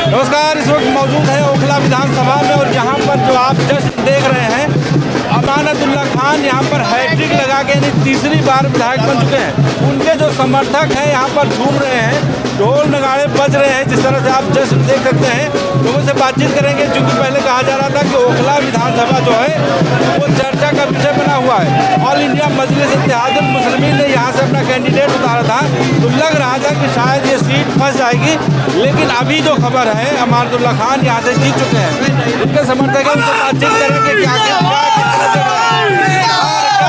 नमस्कार, इस वक्त मौजूद है ओखला विधानसभा में और यहाँ पर जो आप जश्न देख रहे हैं, अमानतुल्लाह खान यहाँ पर हैट्रिक लगा के तीसरी बार विधायक बन चुके हैं। उनके जो समर्थक हैं यहाँ पर झूम रहे हैं, ढोल नगाड़े बज रहे हैं। जिस तरह से आप जश्न देख सकते हैं, लोगों से बातचीत करेंगे। क्योंकि पहले कहा जा रहा था कि ओखला विधानसभा जो है वो चर्चा का विषय बना हुआ है। ऑल इंडिया मजलिस इत्तेहादुल मुस्लिमीन ने यहाँ से अपना कैंडिडेट उतारा था, तो लग रहा था कि शायद ये सीट फंस जाएगी। लेकिन अभी जो खबर है, अमानतुल्लाह खान यहाँ से जीत चुके हैं। उनके समर्थक हैं, उनसे बातचीत करेंगे। क्या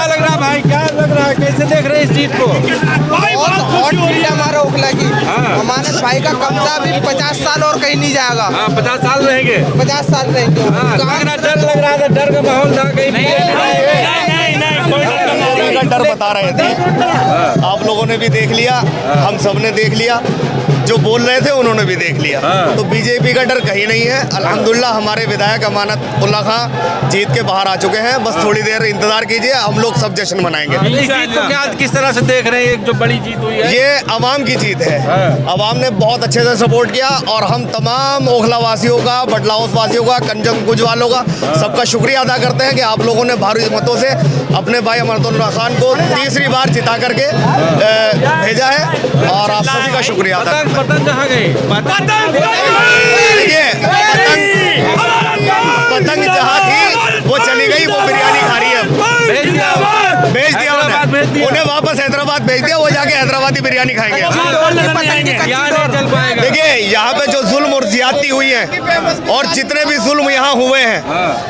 लग रहा है भाई, क्या लग रहा है, कैसे देख रहे हैं इस जीत को? बहुत सीट है हमारा ओखला की। अमानत भाई का कब्जा भी 50 साल और कहीं नहीं जाएगा। 50 साल रहेंगे, 50 साल रहेंगे। डर लग रहा था, डर का माहौल था कहीं? डर बता रहे थे, आप लोगों ने भी देख लिया, हम सब ने देख लिया, जो बोल रहे थे उन्होंने भी देख लिया। तो बीजेपी का डर कहीं नहीं है। अल्हम्दुलिल्लाह हमारे विधायक अमानतुल्लाह खान जीत के बाहर आ चुके हैं। बस थोड़ी देर इंतजार कीजिए, हम लोग सब जश्न मनाएंगे। इस जीत को क्या किस तरह से देख रहे हैं? एक जो बड़ी जीत हुई है, ये अवाम की जीत है। अवाम ने बहुत अच्छे से सपोर्ट किया और हम तमाम ओखला वासियों का, बटलाउस वासियों का, कंजम कुछ वालों का सबका शुक्रिया अदा करते हैं कि आप लोगों ने भारी मतों से अपने भाई अमानतुल्लाह खान को तीसरी बार जिता करके भेजा है और आप सभी का शुक्रिया अदा करते हैं। पतंग कहाँ गई? पतंग जहाँ थी वो चली गई, वो बिरयानी खा रही है। भेज दिया उन्हें वापस हैदराबाद भेज दिया, वो जाके हैदराबादी बिरयानी खाएंगे। देखिए यहाँ पे जो जुल्म और ज्यादती हुई है और जितने भी जुल्म यहाँ हुए हैं,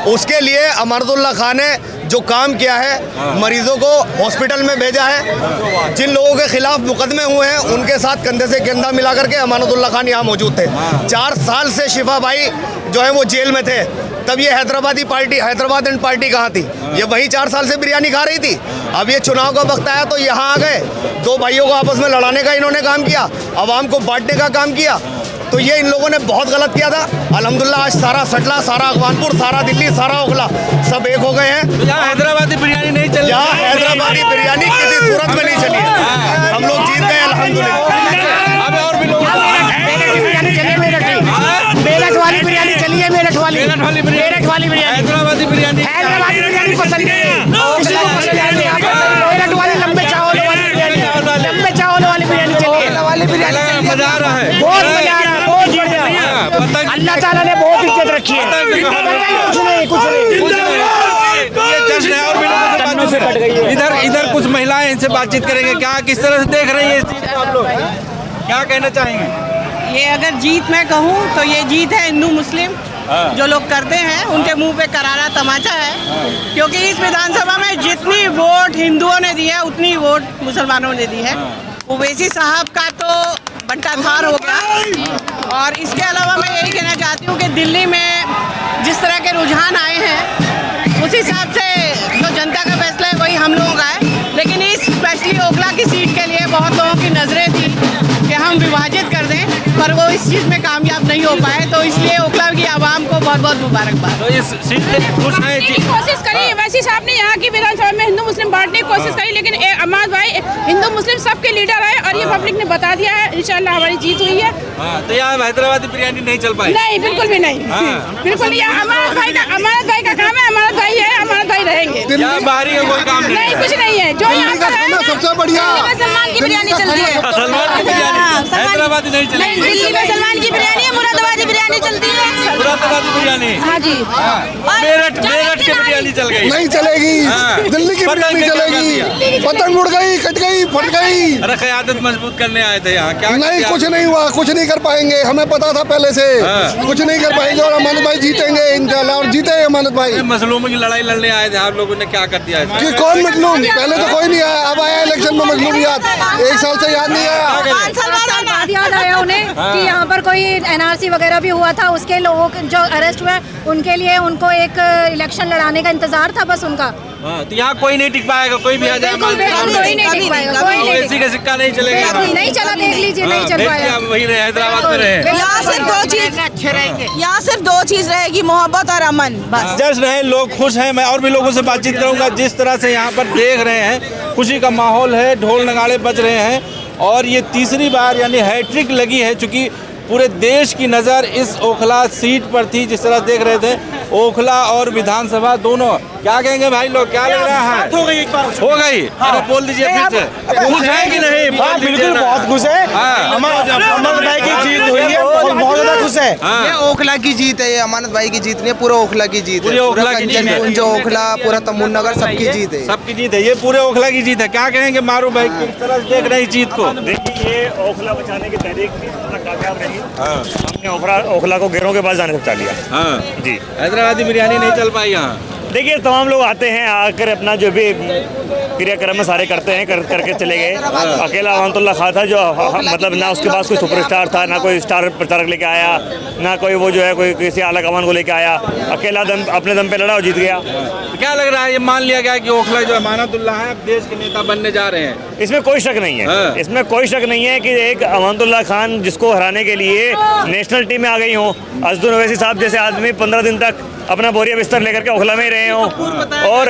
उसके लिए अमानतुल्लाह खान ने जो काम किया है, मरीजों को हॉस्पिटल में भेजा है। जिन लोगों के खिलाफ मुकदमे हुए हैं उनके साथ कंधे से कंधा मिला करके अमानतुल्लाह खान यहाँ मौजूद थे। 4 साल से शिफा भाई जो है वो जेल में थे, तब ये Hyderabadi party, Hyderabad and party कहाँ थी? ये वही 4 साल से बिरयानी खा रही थी। अब ये चुनाव का वक्त आया तो यहाँ आ गए। 2 भाइयों को आपस में लड़ाने का इन्होंने काम किया, आवाम को बांटने का काम किया। तो ये इन लोगों ने बहुत गलत किया था। अल्हम्दुलिल्लाह आज सारा सटला, सारा अखबारपुर, सारा दिल्ली, सारा ओखला सब एक हो गए हैं। यहाँ हैदराबादी बिरयानी नहीं चली, यहाँ हैदराबादी बिरयानी किसी सूरत में नहीं चली है। हम लोग जीत गए अल्हम्दुलिल्लाह। अब और भी लोग मेरठ वाली बिरयानी चली है, मेरठ वाली बिरयानी, हैदराबादी बिरयानी पसंद है। मेरठ वाली लंबे चावल वाली बिरयानी, लंबे चावल वाली बिरयानी चली है। वाली बिरयानी मजा आ रहा है, बहुत मजा आ रहा है, बहुत बढ़िया। अल्लाह ताला ने बहुत इज्जत रखी है। कुछ नहीं। इधर कुछ महिलाएं, इनसे बातचीत करेंगे। क्या किस तरह से देख रही है इस चीज को आप लोग? क्या कहना चाहेंगे? ये अगर जीत मैं कहूँ तो ये जीत है हिंदू मुस्लिम जो लोग करते हैं, उनके मुंह पे करारा तमाचा है। क्योंकि इस विधानसभा में जितनी वोट हिंदुओं ने दी है, उतनी वोट मुसलमानों ने दी है। ओवैसी साहब का तो बंटाधार हो गया। और इसके अलावा मैं यही कहना चाहती हूँ कि दिल्ली में जिस तरह के रुझान आए हैं, उस हिसाब से जो जनता का फैसला है वही हम लोगों का है। लेकिन इस स्पेशली ओखला की सीट के लिए बहुत लोगों की नजरें थी कि हम विभाजित कर दें, पर वो इस चीज़ में कामयाब नहीं हो पाए। तो इसलिए ओखला की आवाम को बहुत बहुत मुबारकबाद। तो इस सीट पे खुश है? कोशिश करी वैसी साहब ने यहाँ की विधानसभा में हिंदू मुस्लिम बांटने की कोशिश करी, लेकिन अमानत भाई हिंदू मुस्लिम सबके लीडर है और ये पब्लिक ने बता दिया है। इंशाल्लाह हमारी जीत हुई है। तो यहाँ हैदराबादी बिरयानी नहीं चल पाई? नहीं, बिल्कुल भी नहीं। बिल्कुल, यहाँ अमानत भाई का काम है। अमानत भाई है, अमानत भाई रहेंगे। यहाँ बाहरी का कोई काम नहीं, कुछ नहीं है। जो यहाँ पर है सबसे बढ़िया सलमान की बिरयानी चलती है। सलमान की बिरयानी, हैदराबादी नहीं चलेगी। दिल्ली में सलमान की बिरयानी है, मुरादाबादी बिरयानी चलती है। मुरादाबादी बिरयानी, हाँ जी। मेरठ की बिरयानी चल गई, नहीं चलेगी। दिल्ली की बिरयानी चलेगी। पतंग उड़ गई, कट गई, फट गई। अरे क़यादत मजबूत करने आए थे यहाँ, क्या नहीं, कुछ नहीं हुआ, कुछ नहीं कर पाएंगे। हमें पता था पहले से कुछ नहीं कर पाएंगे और अमानत भाई जीतेंगे इंशाल्लाह। और जीते अमानत भाई। मजलूमों की लड़ाई लड़ने आए थे, आप लोगों ने क्या कर दिया? कि कौन मजलूम? पहले तो कोई नहीं आया, अब आया इलेक्शन में मजलूमियत। 1 साल से याद नहीं आया। 5 साल बाद याद आया उन्हें कि यहाँ पर कोई NRC वगैरह भी हुआ था, उसके लोगों जो अरेस्ट हुए उनके लिए उनको एक इलेक्शन लड़ाने का इंतजार था बस उनका। तो यहाँ कोई नहीं टिक पाएगा, कोई भी आ जाए, कोई नहीं टिक पाएगा, कोई नहीं। ओवैसी का सिक्का नहीं चलेगा, नहीं चला, देख लीजिए, नहीं चल पाएगा। वही रहे, हैदराबाद में रहे। यहाँ सिर्फ 2 चीज अच्छे रहेंगे, यहाँ सिर्फ 2 चीज रहेगी, मोहब्बत और अमन, बस। जश्न है, लोग खुश हैं। मैं और भी लोगों से बातचीत करूंगा। जिस तरह से यहाँ पर देख रहे हैं, खुशी का माहौल है, ढोल नगाड़े बज रहे हैं और ये तीसरी बार यानी हैट्रिक लगी है। चूँकि पूरे देश की नज़र इस ओखला सीट पर थी। जिस तरह देख रहे थे ओखला और विधानसभा दोनों, क्या कहेंगे भाई लोग, क्या लग रहा है? हो गई एक बार, हो गई। अरे बोल दीजिए फिर से, खुश है कि नहीं? हाँ बिल्कुल बहुत खुश है। अमानत भाई की जीत हुई है, बहुत ज्यादा खुश है। ये ओखला की जीत है, ये अमानत भाई की जीत नहीं है, पूरा ओखला की जीत है। पूरे ओखला की जीत है। कंचनपुर, जो ओखला, पूरा तमुन नगर सबकी जीत है। सबकी जीत है, ये पूरे ओखला की जीत है। क्या कहेंगे मारू भाई, किस तरह से देख रहे हैं इस जीत को? देखिए ये ओखला बचाने की तहरीक कामयाब रही। हमने ओखला को गिरों के पास जाने से बचा लिया। हाँ जी, हैदराबादी बिरयानी नहीं चल पाई यहाँ। देखिए तमाम लोग आते हैं, आकर अपना जो भी क्रियाक्रम सारे करते हैं, करके चले गए। अकेला अमानतुल्लाह खान था जो मतलब ना उसके पास कोई सुपरस्टार था, ना कोई स्टार प्रचारक लेके आया, ना कोई वो जो है कोई किसी आला कमान को लेके आया। अकेला अपने दम पे लड़ा और जीत गया। क्या लग रहा है, ये मान लिया गया कि ओखला जो अमानतुल्लाह है अब देश के नेता बनने जा रहे हैं? इसमें कोई शक नहीं है, इसमें कोई शक नहीं है कि एक अमानतुल्लाह खान जिसको हराने के लिए नेशनल टीम में आ गई हों, असदुल ओवैसी साहब जैसे आदमी 15 दिन तक अपना बोरिया बिस्तर लेकर के ओखला में ही रहे हों और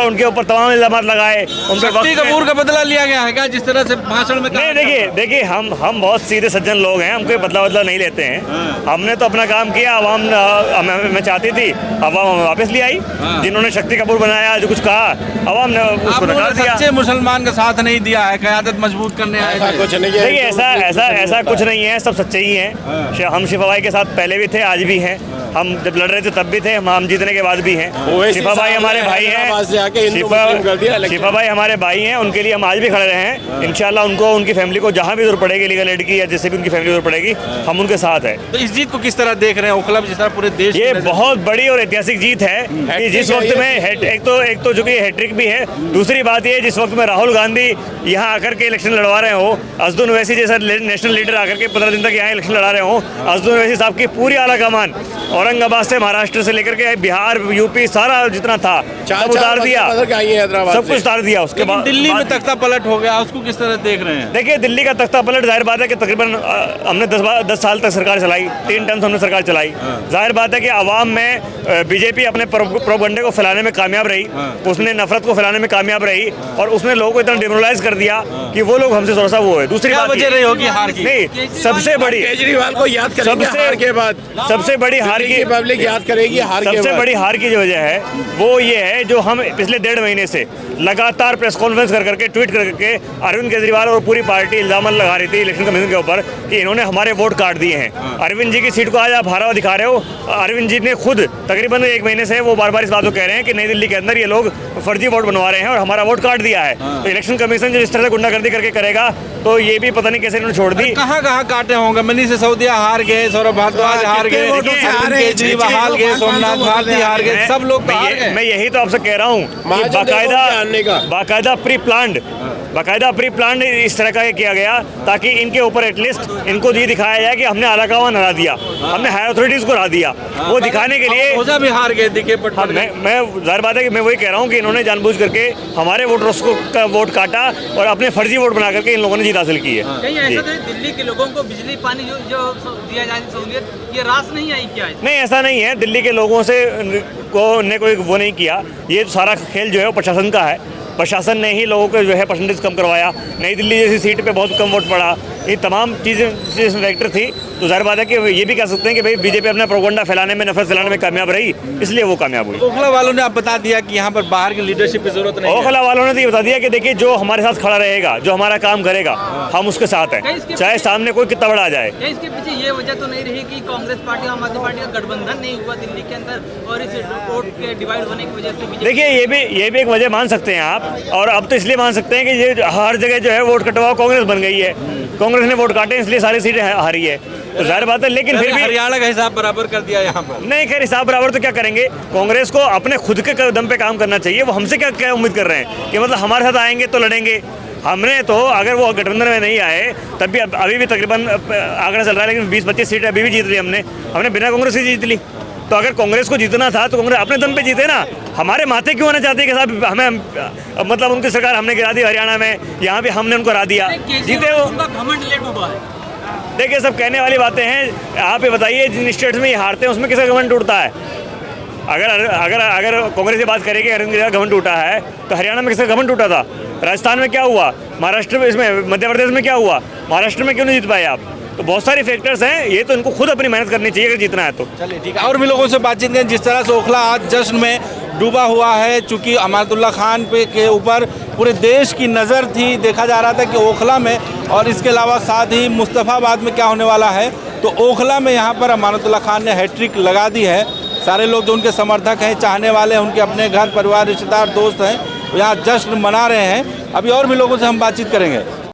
उनके ऊपर तमाम इल्जाम लगाए, उन पर शक्ति कपूर का बदला लिया गया है क्या, जिस तरह से भाषण में? नहीं, देखिए हम बहुत सीधे सज्जन लोग हैं, हम कोई बदला नहीं लेते हैं। हमने तो अपना काम किया, आवाम मैं चाहती थी आवाम वापस ले आई। जिन्होंने शक्ति कपूर बनाया, जो कुछ कहा, आवाम ने उसको नकार दिया। सच्चे मुसलमान का साथ नहीं दिया है, क़यादत मजबूत करने आए थे। देखिए ऐसा कुछ नहीं है, सब सच्चे ही हैं। हम शिफा भाई के साथ पहले भी थे, आज भी हैं। हम जब लड़ रहे थे तब भी थे, हम जीतने के बाद भी हैं। शिफा भाई हमारे भाई हैं, शिफा भाई हमारे भाई हैं, उनके लिए हम आज भी खड़े रहे हैं। इंशाल्लाह उनको, उनकी फैमिली को जहाँ भी जरूरत पड़ेगी, लीगल एड की या जैसे भी उनकी फैमिली जरूरत पड़ेगी, हम उनके साथ हैं। तो इस जीत को किस तरह देख रहे हैं ओखला में, जिस तरह पूरे देश? ये बहुत बड़ी और ऐतिहासिक जीत है कि जिस वक्त में एक तो जो कि हैट्रिक भी है, दूसरी बात ये जिस वक्त में राहुल गांधी यहाँ आकर के इलेक्शन लड़वा रहे हो, असदुल ओवैसी जैसा नेशनल लीडर आकर के 15 दिन तक यहाँ इलेक्शन लड़ा रहे हो, असदुल ओवैसी साहब की पूरी आला कमान औरंगाबाद से महाराष्ट्र से लेकर के बिहार यूपी सारा जितना था सब उतार दिया, सब कुछ उतार दिया। उसके बाद दिल्ली में तख्ता पलट हो गया, उसको किस तरह देख रहे हैं? देखिए दिल्ली का तख्ता पलट, जाहिर बात है कि तकरीबन हमने 10 साल तक सरकार चलाई, 3 टर्म हमने सरकार चलाई। जाहिर बात है कि आवाम में बीजेपी अपने प्रोपेगेंडे को फैलाने में कामयाब रही, उसने नफरत को फैलाने में कामयाब रही और उसने लोगों को इतना डिमोरलाइज कर दिया कि वो लोग हमसे थोड़ा सा वो है। दूसरी बात वजह रही होगी हार की? नहीं, सबसे बड़ी केजरीवाल को याद करेंगे हार के बाद, सबसे बड़ी हार की पब्लिक याद करेगी हार के बाद। सबसे बड़ी हार की जो वजह है वो ये है, जो हम पिछले 1.5 महीने से लगातार प्रेस कॉन्फ्रेंस करके ट्वीट करके अरविंद केजरीवाल और पूरी पार्टी इल्जाम लगा रही थी इलेक्शन कमीशन के ऊपर कि इन्होंने हमारे वोट काट दिए हैं। अरविंद जी की सीट को आज आप हारा हुआ दिखा रहे हो। अरविंद जी ने खुद तकरीबन 1 महीने से वो बार बार इस बात को कह रहे हैं कि नई दिल्ली के अंदर ये लोग फर्जी वोट बनवा रहे हैं और हमारा वोट काट दिया है। तो इलेक्शन कमीशन जो इस तरह से गुंडागर्दी करके करेगा तो ये भी पता नहीं कैसे इन्होंने छोड़ दी। कहाँ काटे होंगे? मनीष सिसोदिया हार गए, सौरभ भारद्वाज हार गए, केजरीवाल हार गए, सोमनाथ भारती हार गए, सब लोग मैं यही तो आपसे कह रहा हूँ कि बाकायदा प्री प्लान इस तरह का किया गया ताकि इनके ऊपर एटलीस्ट इनको ये दिखाया जाए कि हमने आलाकमान हरा दिया, हमने हायर अथॉरिटीज को हरा दिया। वो दिखाने के लिए भी हार गए दिखे। मैं जाहिर बात है कि मैं वही कह रहा हूँ कि इन्होंने जानबूझ करके हमारे वोटर्स का वोट काटा और अपने फर्जी वोट बना करके इन लोगों ने जीत हासिल की है। कहीं ऐसा तो दिल्ली के लोगों को बिजली पानी जो दिया जाए सहूलियत, ये रास नहीं आई क्या? नहीं, ऐसा नहीं है। दिल्ली के लोगों से ने कोई वो नहीं किया। ये सारा खेल जो है वो प्रशासन का है। प्रशासन ने ही लोगों को जो है परसेंटेज कम करवाया। नई दिल्ली जैसी सीट पे बहुत कम वोट पड़ा। ये तमाम चीज़ें फैक्टर थी। तो जाहिर बात है कि ये भी कह सकते हैं कि भाई बीजेपी अपना प्रोपेगेंडा फैलाने में, नफरत फैलाने में कामयाब रही, इसलिए वो कामयाब हुई। ओखला वालों ने अब बता दिया कि यहाँ पर बाहर की लीडरशिप की जरूरत नहीं है। ओखला वालों ने तो ये बता दिया कि देखिए जो हमारे साथ खड़ा रहेगा, जो हमारा काम करेगा, हम उसके साथ हैं, चाहे सामने कोई कितना बड़ा आ जाए। इसके पीछे ये वजह तो नहीं रही कि कांग्रेस पार्टी, आम आदमी पार्टी का गठबंधन नहीं हुआ दिल्ली के अंदर और इस वोट के डिवाइड होने की वजह से? देखिए ये भी एक वजह मान सकते हैं आप, और अब तो इसलिए मान सकते हैं कि ये हर जगह जो है वोट कटवाओ कांग्रेस बन गई है। कांग्रेस ने वोट काटे इसलिए सारी सीटें हारी है। तो जाहिर बात है, लेकिन फिर भी हरियाणा का हिसाब बराबर कर दिया यहाँ पर। नहीं, खैर हिसाब बराबर तो क्या करेंगे? कांग्रेस को अपने खुद के दम पे काम करना चाहिए। वो हमसे क्या उम्मीद कर रहे हैं कि मतलब हमारे साथ आएंगे तो लड़ेंगे? हमने तो अगर वो गठबंधन में नहीं आए तब भी अभी भी तकरीबन आंकड़ा चल रहा है, लेकिन 20-25 सीटें अभी भी जीत ली हमने बिना कांग्रेस से जीत ली। तो अगर कांग्रेस को जीतना था तो कांग्रेस अपने दम पे जीते ना। हमारे माथे क्यों आना चाहते हैं कि साहब हमें मतलब उनकी सरकार हमने गिरा दी हरियाणा में, यहाँ भी हमने उनको हरा दिया, जीते वो। देखिए सब कहने वाली बातें हैं। आप ये बताइए जिन स्टेट्स में ये हारते हैं उसमें किसका गवर्नमेंट टूटता है? अगर कांग्रेस की बात करें अरविंद केजरीवाल गवर्नमेंट टूटा है तो हरियाणा में किसका गवर्नमेंट टूटा था? राजस्थान में क्या हुआ? महाराष्ट्र में, इसमें मध्य प्रदेश में क्या हुआ? महाराष्ट्र में क्यों नहीं जीत पाए आप? तो बहुत सारे फैक्टर्स हैं, ये तो इनको खुद अपनी मेहनत करनी चाहिए अगर जीतना है तो। चलिए ठीक है, और भी लोगों से बातचीत करें। जिस तरह से ओखला आज जश्न में डूबा हुआ है, चूँकि अमानतुल्लाह खान पे के ऊपर पूरे देश की नज़र थी, देखा जा रहा था कि ओखला में और इसके अलावा साथ ही मुस्तफ़ाबाद में क्या होने वाला है, तो ओखला में यहाँ पर अमानतुल्लाह खान ने हैट्रिक लगा दी है। सारे लोग जो उनके समर्थक हैं, चाहने वाले हैं, उनके अपने घर परिवार रिश्तेदार दोस्त हैं, यहाँ जश्न मना रहे हैं। अभी और भी लोगों से हम बातचीत करेंगे।